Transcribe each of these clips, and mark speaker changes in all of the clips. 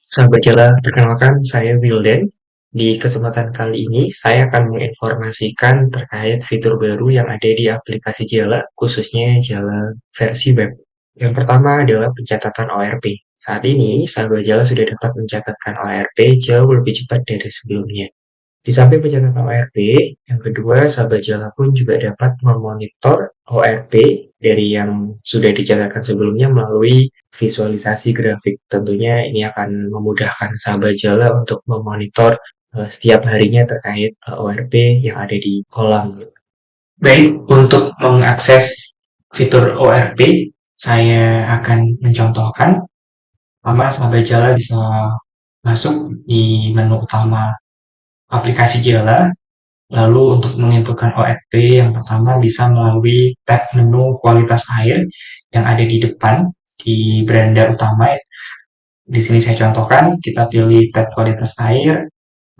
Speaker 1: Sahabat Jala, perkenalkan saya Wildan. Di kesempatan kali ini, saya akan menginformasikan terkait fitur baru yang ada di aplikasi Jala, khususnya Jala versi web. Yang pertama adalah pencatatan ORP. Saat ini, sahabat Jala sudah dapat mencatatkan ORP jauh lebih cepat dari sebelumnya. Di samping pencatatan ORP, yang kedua, sahabat Jala pun juga dapat memonitor ORP dari yang sudah dicatatkan sebelumnya melalui visualisasi grafik. Tentunya ini akan memudahkan sahabat Jala untuk memonitor setiap harinya terkait ORP yang ada di kolam. Baik, untuk mengakses fitur ORP, saya akan mencontohkan. Pertama, sahabat Jala bisa masuk di menu utama aplikasi Jala. Lalu untuk menginputkan ORP yang pertama bisa melalui tab menu kualitas air yang ada di depan di beranda utama. Di sini saya contohkan, kita pilih tab kualitas air,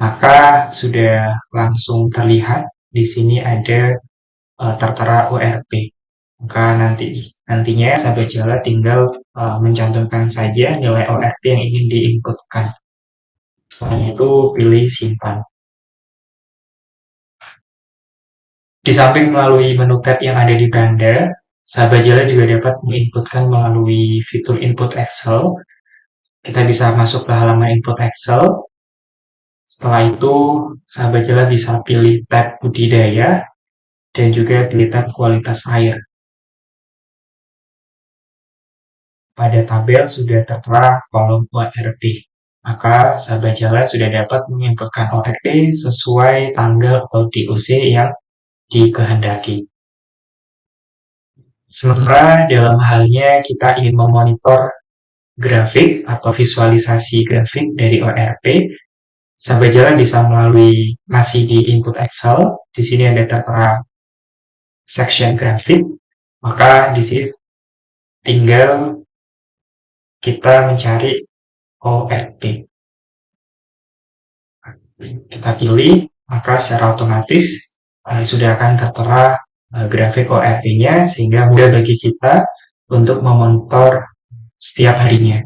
Speaker 1: maka sudah langsung terlihat di sini ada tertera ORP. Maka nantinya sahabat Jala tinggal mencantumkan saja nilai ORP yang ingin diinputkan. Setelah itu pilih simpan. Di samping melalui menu tab yang ada di beranda, sahabat Jala juga dapat menginputkan melalui fitur input Excel. Kita bisa masuk ke halaman input Excel. Setelah itu, sahabat Jala bisa pilih tab budidaya dan juga pilih tab kualitas air. Pada tabel sudah tertera kolom ORP. Maka sahabat Jala sudah dapat menginputkan ORP sesuai tanggal atau DOC yang dikehendaki. Sementara dalam halnya kita ingin memonitor grafik atau visualisasi grafik dari ORP, sahabat Jala bisa melalui masih di input Excel. Di sini ada tertera section grafik, maka di sini tinggal kita mencari ORP. Kita pilih, maka secara otomatis sudah akan tertera grafik ORP-nya sehingga mudah bagi kita untuk memonitor setiap harinya.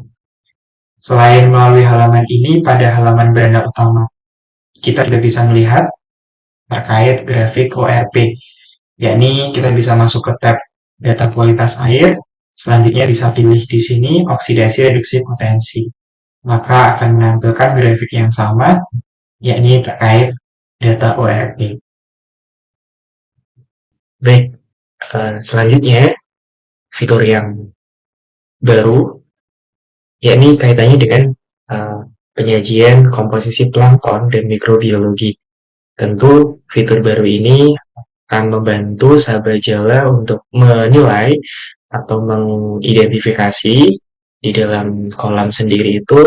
Speaker 1: Selain melalui halaman ini, pada halaman beranda utama, kita juga bisa melihat terkait grafik ORP, yakni kita bisa masuk ke tab data kualitas air, selanjutnya bisa pilih di sini oksidasi reduksi potensi. Maka akan menampilkan grafik yang sama, yakni terkait data ORP. Baik, selanjutnya fitur yang baru, yakni kaitannya dengan penyajian komposisi plankton dan mikrobiologi. Tentu fitur baru ini akan membantu sahabat Jala untuk menilai atau mengidentifikasi di dalam kolam sendiri itu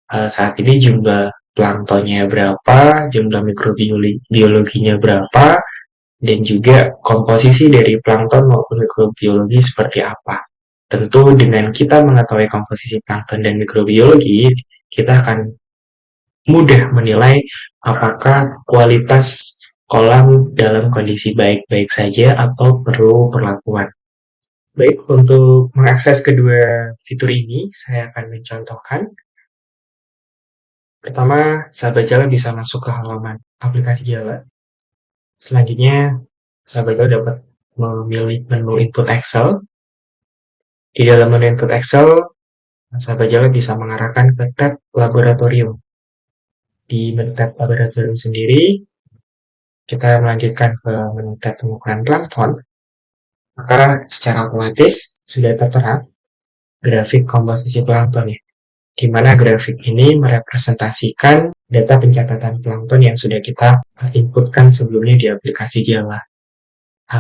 Speaker 1: saat ini jumlah planktonnya berapa, jumlah mikrobiologinya berapa, dan juga komposisi dari plankton maupun mikrobiologi seperti apa. Tentu dengan kita mengetahui komposisi plankton dan mikrobiologi, kita akan mudah menilai apakah kualitas kolam dalam kondisi baik-baik saja atau perlu perlakuan. Baik, untuk mengakses kedua fitur ini, saya akan mencontohkan. Pertama, sahabat Jala bisa masuk ke halaman aplikasi Jala. Selanjutnya, sahabat Jala dapat memilih menu input Excel. Di dalam menu input Excel, sahabat Jala bisa mengarahkan ke tab laboratorium. Di menu tab laboratorium sendiri, kita melanjutkan ke menu tab pengukuran plankton, maka secara otomatis sudah tertera grafik komposisi plankton ya, di mana grafik ini merepresentasikan data pencatatan plankton yang sudah kita inputkan sebelumnya di aplikasi Jala.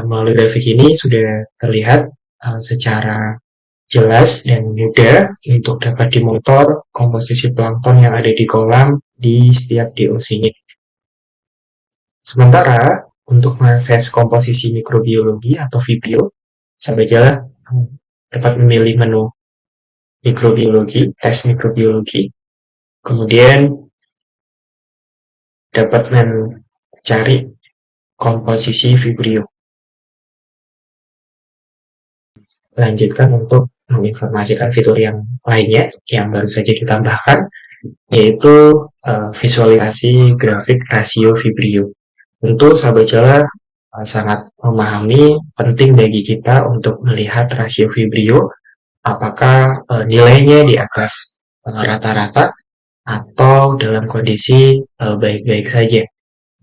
Speaker 1: Melalui grafik ini sudah terlihat secara jelas dan mudah untuk dapat dimonitor komposisi plankton yang ada di kolam di setiap DOC-nya. Sementara untuk mengakses komposisi mikrobiologi atau VBIO, sahabat Jala dapat memilih menu mikrobiologi, tes mikrobiologi, kemudian dapat mencari komposisi Vibrio. Lanjutkan untuk menginformasikan fitur yang lainnya yang baru saja ditambahkan. yaitu visualisasi grafik rasio Vibrio. Tentu sahabat Jala sangat memahami penting bagi kita untuk melihat rasio Vibrio apakah nilainya di atas rata-rata atau dalam kondisi baik-baik saja,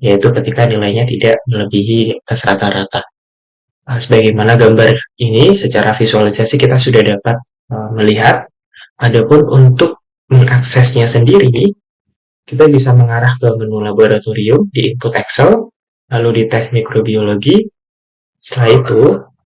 Speaker 1: yaitu ketika nilainya tidak melebihi atas rata-rata. Sebagaimana gambar ini, secara visualisasi kita sudah dapat melihat. Adapun untuk mengaksesnya sendiri, kita bisa mengarah ke menu laboratorium di input Excel, lalu di tes mikrobiologi. Setelah itu,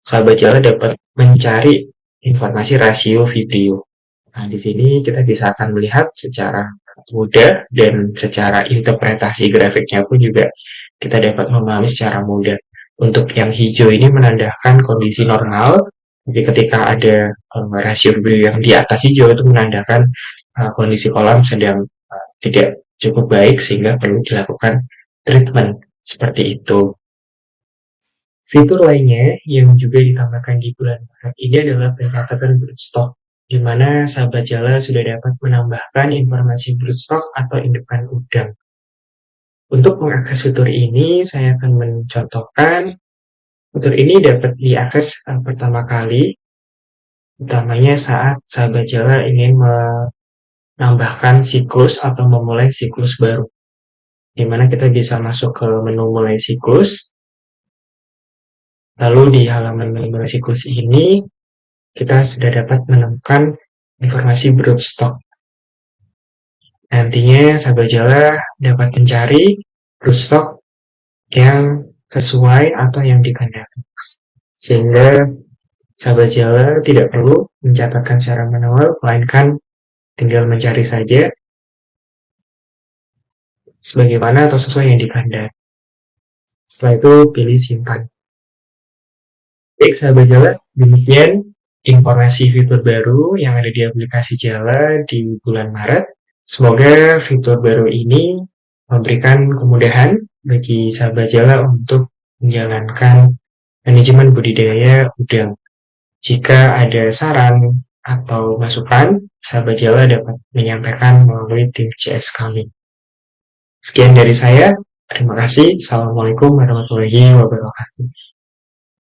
Speaker 1: sahabat Jala dapat mencari informasi rasio Vibrio. Nah, di sini kita bisa akan melihat secara mudah dan secara interpretasi grafiknya pun juga kita dapat memahami secara mudah. Untuk yang hijau ini menandakan kondisi normal, jadi ketika ada rasio yang di atas hijau itu menandakan kondisi kolam sedang tidak cukup baik sehingga perlu dilakukan treatment seperti itu. Fitur lainnya yang juga ditambahkan di bulan Maret ini adalah pendekatan broodstock, di mana sahabat Jala sudah dapat menambahkan informasi broodstock atau indukan udang. Untuk mengakses fitur ini, saya akan mencontohkan fitur ini dapat diakses pertama kali, utamanya saat sahabat Jala ingin menambahkan siklus atau memulai siklus baru, di mana kita bisa masuk ke menu mulai siklus, lalu di halaman menu mulai siklus ini kita sudah dapat menemukan informasi broodstock. Nantinya sahabat Jala dapat mencari broodstock yang sesuai atau yang dikehendaki. Sehingga sahabat Jala tidak perlu mencatatkan secara manual, melainkan tinggal mencari saja sebagaimana atau sesuai yang dikehendaki. Setelah itu pilih simpan. Baik sahabat Jala, demikian informasi fitur baru yang ada di aplikasi Jala di bulan Maret. Semoga fitur baru ini memberikan kemudahan bagi sahabat Jala untuk menjalankan manajemen budidaya udang. Jika ada saran atau masukan, sahabat Jala dapat menyampaikan melalui tim CS kami. Sekian dari saya, terima kasih. Assalamualaikum warahmatullahi wabarakatuh.